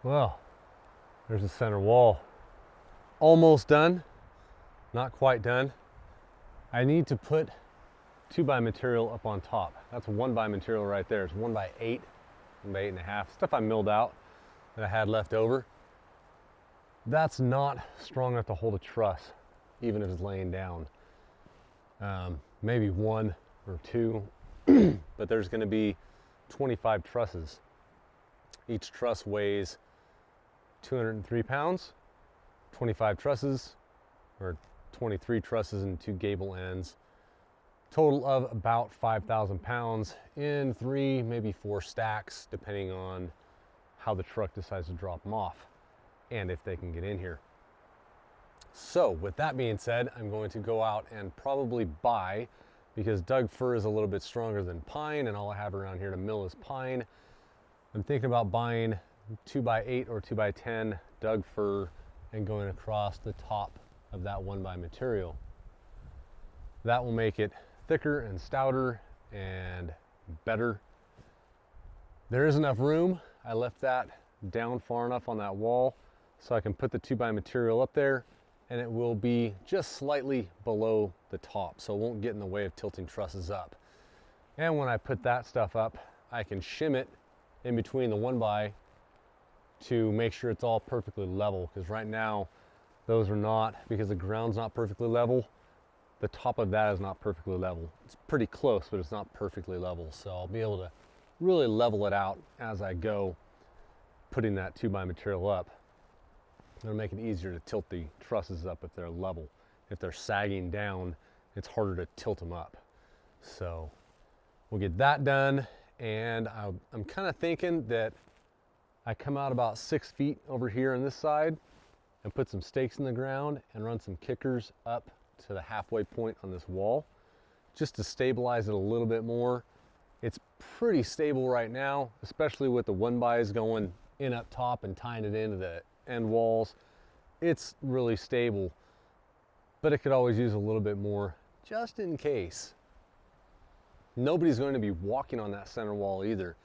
Well, there's the center wall. Almost done, not quite done. I need to put 2x material up on top. That's 1x material right there. It's 1x8, 1x8.5. Stuff I milled out that I had left over. That's not strong enough to hold a truss, even if it's laying down. Maybe 1 or 2, but there's going to be 25 trusses. Each truss weighs 203 pounds, 25 trusses, or 23 trusses and 2 gable ends. Total of about 5,000 pounds in 3, maybe 4 stacks, depending on how the truck decides to drop them off and if they can get in here. So with that being said, I'm going to go out and probably buy, because Doug fir is a little bit stronger than pine, and all I have around here to mill is pine. I'm thinking about buying 2x8 or 2x10 Doug fir and going across the top of that 1x material. That will make it thicker and stouter and better. There is enough room. I left that down far enough on that wall so I can put the 2x material up there, and it will be just slightly below the top, so it won't get in the way of tilting trusses up. And when I put that stuff up, I can shim it in between the 1x to make sure it's all perfectly level, because right now those are not, because the ground's not perfectly level. The top of that is not perfectly level. It's pretty close, but it's not perfectly level, so I'll be able to really level it out as I go putting that 2x material up. It'll make it easier to tilt the trusses up if they're level. If they're sagging down, it's harder to tilt them up. So we'll get that done, and I'm kind of thinking that I come out about 6 feet over here on this side and put some stakes in the ground and run some kickers up to the halfway point on this wall, just to stabilize it a little bit more. It's pretty stable right now, especially with the 1x's going in up top and tying it into the end walls. It's really stable, but it could always use a little bit more just in case. Nobody's going to be walking on that center wall either.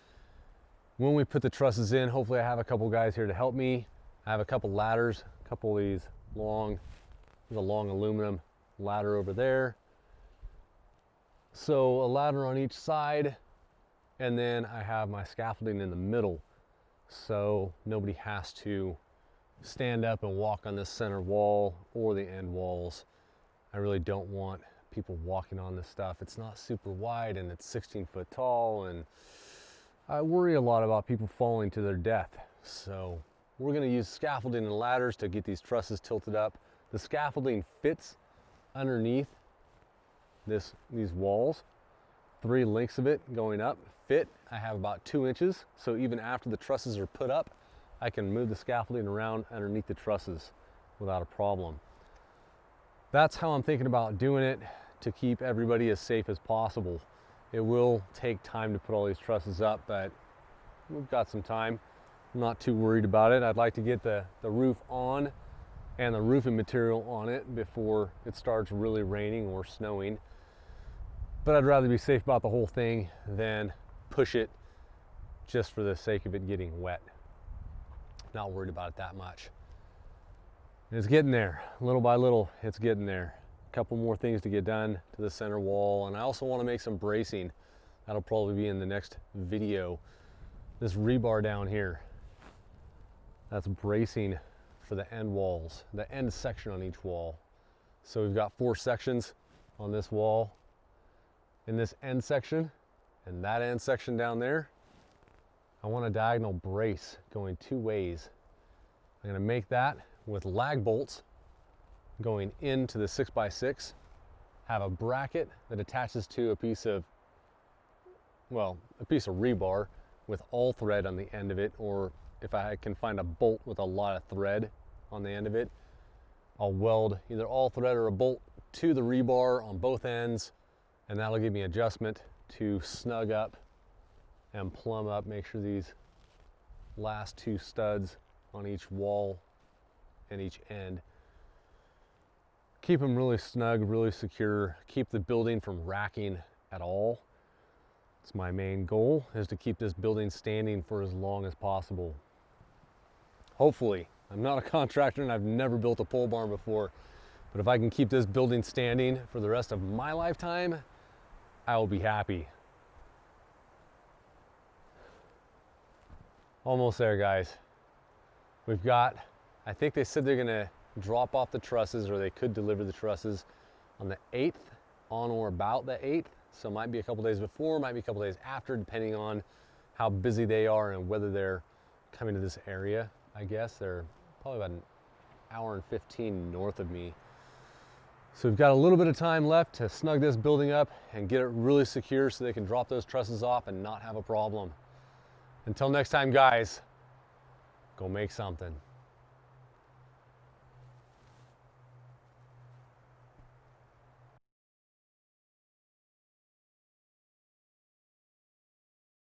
When we put the trusses in, hopefully I have a couple guys here to help me. I have a couple ladders, a couple of these long, there's a long aluminum ladder over there. So a ladder on each side, and then I have my scaffolding in the middle, so nobody has to stand up and walk on this center wall or the end walls. I really don't want people walking on this stuff. It's not super wide and it's 16 foot tall, and I worry a lot about people falling to their death. So we're going to use scaffolding and ladders to get these trusses tilted up. The scaffolding fits underneath these walls. 3 lengths of it going up fit. I have about 2 inches, so even after the trusses are put up, I can move the scaffolding around underneath the trusses without a problem. That's how I'm thinking about doing it, to keep everybody as safe as possible. It will take time to put all these trusses up, but we've got some time. I'm not too worried about it. I'd like to get the roof on and the roofing material on it before it starts really raining or snowing. But I'd rather be safe about the whole thing than push it just for the sake of it getting wet. Not worried about it that much. It's getting there, little by little, it's getting there. A couple more things to get done to the center wall, and I also want to make some bracing. That'll probably be in the next video. This rebar down here, that's bracing for the end walls, the end section on each wall. So we've got 4 sections on this wall. In this end section and that end section down there, I want a diagonal brace going 2 ways. I'm going to make that with lag bolts going into the 6x6, have a bracket that attaches to a piece of rebar with all thread on the end of it, or if I can find a bolt with a lot of thread on the end of it, I'll weld either all thread or a bolt to the rebar on both ends, and that'll give me adjustment to snug up and plumb up, make sure these last 2 studs on each wall and each end, keep them really snug, really secure, keep the building from racking at all. It's my main goal, is to keep this building standing for as long as possible. Hopefully. I'm not a contractor and I've never built a pole barn before, but if I can keep this building standing for the rest of my lifetime, I will be happy. Almost there, guys. We've got, I think they said they're gonna drop off the trusses, or they could deliver the trusses on the 8th, on or about the 8th. So it might be a couple days before, might be a couple days after, depending on how busy they are and whether they're coming to this area. I guess they're probably about an hour and 15 north of me. So we've got a little bit of time left to snug this building up and get it really secure so they can drop those trusses off and not have a problem. Until next time, guys, go make something.